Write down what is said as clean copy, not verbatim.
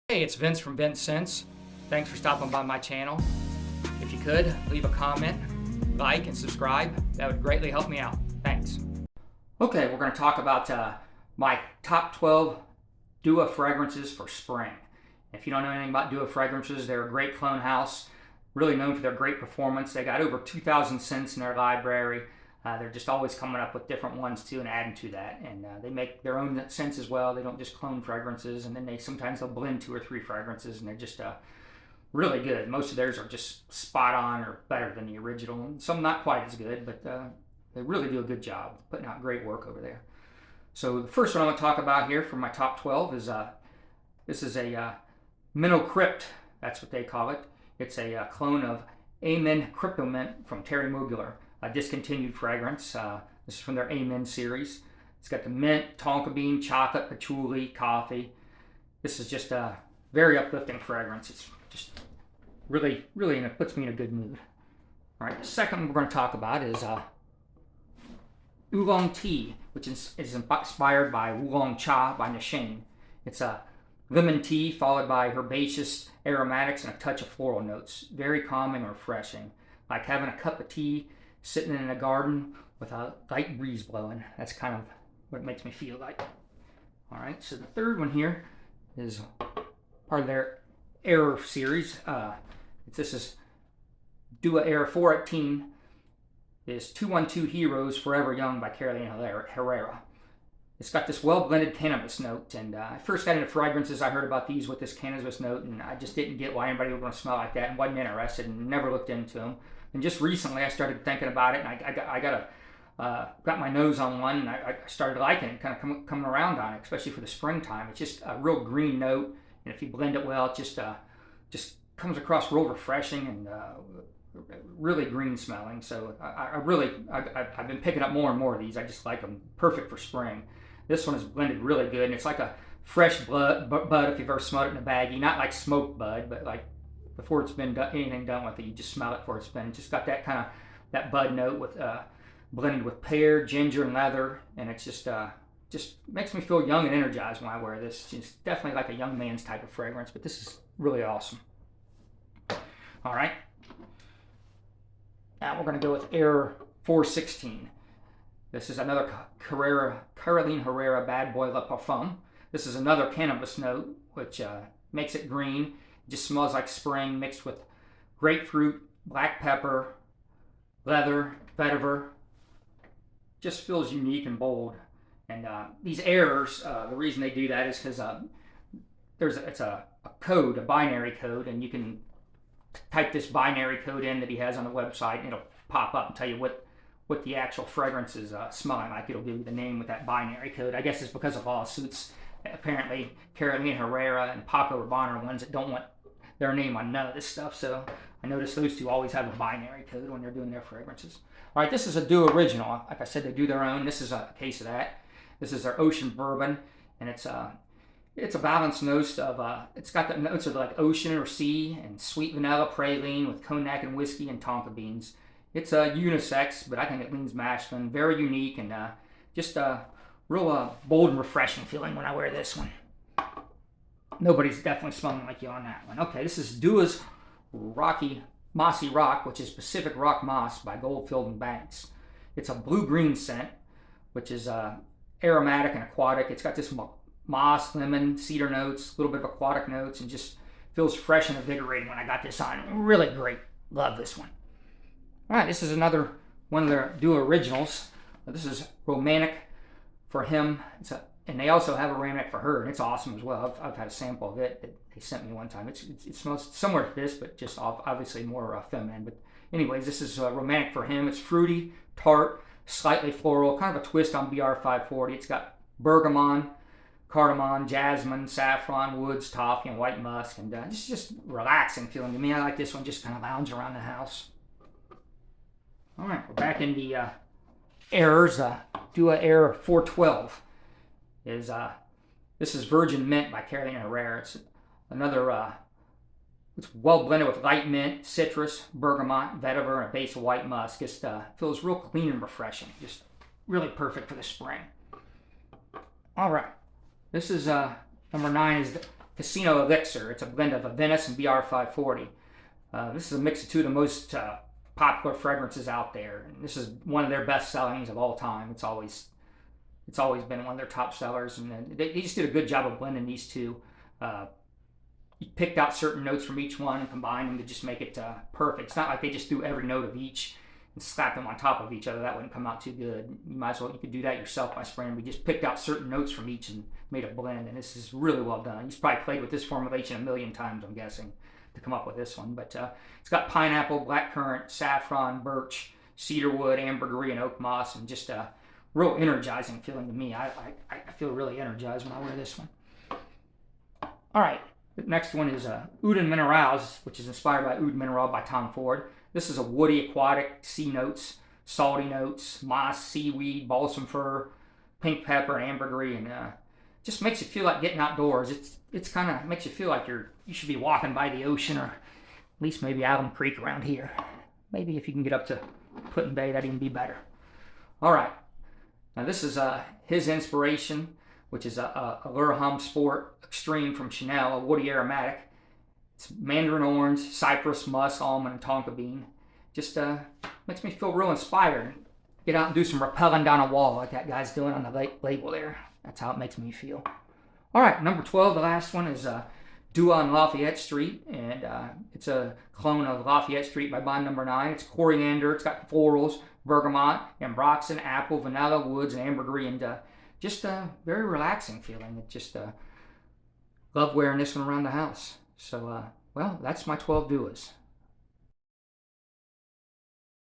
Hey, it's Vince from Vince Sense. Thanks for stopping by my channel. If you could, leave a comment, like, and subscribe. That would greatly help me out. Thanks. Okay, we're going to talk about my top 12 Dua fragrances for spring. If you don't know anything about Dua fragrances, they're a great clone house, really known for their great performance. They got over 2,000 scents in their library. They're just always coming up with different ones too and adding to that. And they make their own scents as well. They don't just clone fragrances, and then sometimes they'll blend 2 or 3 fragrances, and they're just really good. Most of theirs are just spot on or better than the original, and some not quite as good, but they really do a good job putting out great work over there. So the first one I'm going to talk about here for my top 12 is this is a Minnow Crypt. That's what they call it. It's a clone of Amen Cryptomint from Terry Mugler. A discontinued fragrance. This is from their Amen series. It's got the mint, tonka bean, chocolate, patchouli, coffee. This is just a very uplifting fragrance. It's just really, and it puts me in a good mood. All right, the second one we're going to talk about is Oolong tea, which is inspired by Oolong cha by Nishane. It's a lemon tea followed by herbaceous aromatics and a touch of floral notes. Very calming and refreshing. Like having a cup of tea sitting in a garden with a light breeze blowing. That's kind of what it makes me feel like. All right, so the third one here is part of their Air series. This is Dua Air 418. Is 212 Heroes Forever Young by Carolina Herrera. It's got this well-blended cannabis note, and I first got into fragrances. I heard about these with this cannabis note, and I just didn't get why anybody would want to smell like that and wasn't interested and never looked into them. And just recently I started thinking about it, and I got my nose on one, and I started liking it, kind of coming around on it, especially for the springtime. It's just a real green note, and if you blend it well, it just comes across real refreshing and really green smelling. So I've been picking up more and more of these. I just like them. Perfect for spring. This one is blended really good, and it's like a fresh bud if you've ever smelled it in a baggie. Not like smoked bud, but like before it's been anything done with it, you just smell it before it's been. Just got that kind of that bud note with blended with pear, ginger, and leather, and it's just makes me feel young and energized when I wear this. It's definitely like a young man's type of fragrance, but this is really awesome. All right, now we're going to go with Air 416. This is another Carolina Herrera Bad Boy Le Parfum. This is another cannabis note, which makes it green. It just smells like spring mixed with grapefruit, black pepper, leather, vetiver. Just feels unique and bold. And these airs, the reason they do that is because it's a code, a binary code, and you can type this binary code in that he has on the website, and it'll pop up and tell you what the actual fragrance is smelling like. It'll give you the name with that binary code. I guess it's because of lawsuits. Apparently, Carolina Herrera and Paco Rabanne are ones that don't want their name on none of this stuff. So I noticed those two always have a binary code when they're doing their fragrances. All right, this is a Dua original. Like I said, they do their own. This is a case of that. This is their Ocean Bourbon, and it's a balanced note of it's got the notes of like ocean or sea and sweet vanilla praline with cognac and whiskey and tonka beans. It's unisex, but I think it leans masculine. Very unique, and just a real bold and refreshing feeling when I wear this one. Nobody's definitely smelling like you on that one. Okay, this is Dua's Mossy Rock, which is Pacific Rock Moss by Goldfield and Banks. It's a blue-green scent, which is aromatic and aquatic. It's got this moss, lemon, cedar notes, a little bit of aquatic notes, and just feels fresh and invigorating when I got this on. Really great. Love this one. All right, this is another one of their Dua originals. This is Romantic for Him. And they also have a Romantic for Her, and it's awesome as well. I've had a sample of it that they sent me one time. It smells similar to this, but just obviously more feminine. But anyways, this is Romantic for Him. It's fruity, tart, slightly floral, kind of a twist on BR 540. It's got bergamot, cardamom, jasmine, saffron, woods, toffee, and white musk, and just relaxing feeling to me. I like this one, just kind of lounge around the house. All right, we're back in the airs. Dua Air 412 is this is Virgin Mint by Carolina Herrera. It's another it's well blended with light mint, citrus, bergamot, vetiver, and a base of white musk. Just feels real clean and refreshing. Just really perfect for the spring. All right, this is number 9 is Casino Elixir. It's a blend of a Venice and BR540. This is a mix of two of the most popular fragrances out there. And this is one of their best sellings of all time. It's always been one of their top sellers, and they just did a good job of blending these two. You picked out certain notes from each one and combined them to just make it perfect. It's not like they just threw every note of each and slapped them on top of each other. That wouldn't come out too good. You could do that yourself by spraying. We just picked out certain notes from each and made a blend, and this is really well done. He's probably played with this formulation a million times, I'm guessing, to come up with this one. But it's got pineapple, blackcurrant, saffron, birch, cedarwood, ambergris, and oak moss, and just a real energizing feeling to me. I feel really energized when I wear this one. All right, the next one is Oud Minerals, which is inspired by Oud Mineral by Tom Ford. This is a woody, aquatic, sea notes, salty notes, moss, seaweed, balsam fir, pink pepper, and ambergris, and just makes you feel like getting outdoors. It's kind of makes you feel like you should be walking by the ocean, or at least maybe Alum Creek around here. Maybe if you can get up to Put in Bay, that'd even be better. All right. Now this is his inspiration, which is a Lurham Sport Extreme from Chanel, a woody aromatic. It's mandarin orange, cypress, musk, almond, and tonka bean. Just makes me feel real inspired. Get out and do some rappelling down a wall like that guy's doing on the label there. That's how it makes me feel. All right, number 12, the last one is Dua on Lafayette Street, and it's a clone of Lafayette Street by Bond Number 9. It's coriander, it's got florals, bergamot, ambroxan, apple, vanilla, woods, and ambergris, and just a very relaxing feeling. It just love wearing this one around the house. So, well, that's my 12 Duas.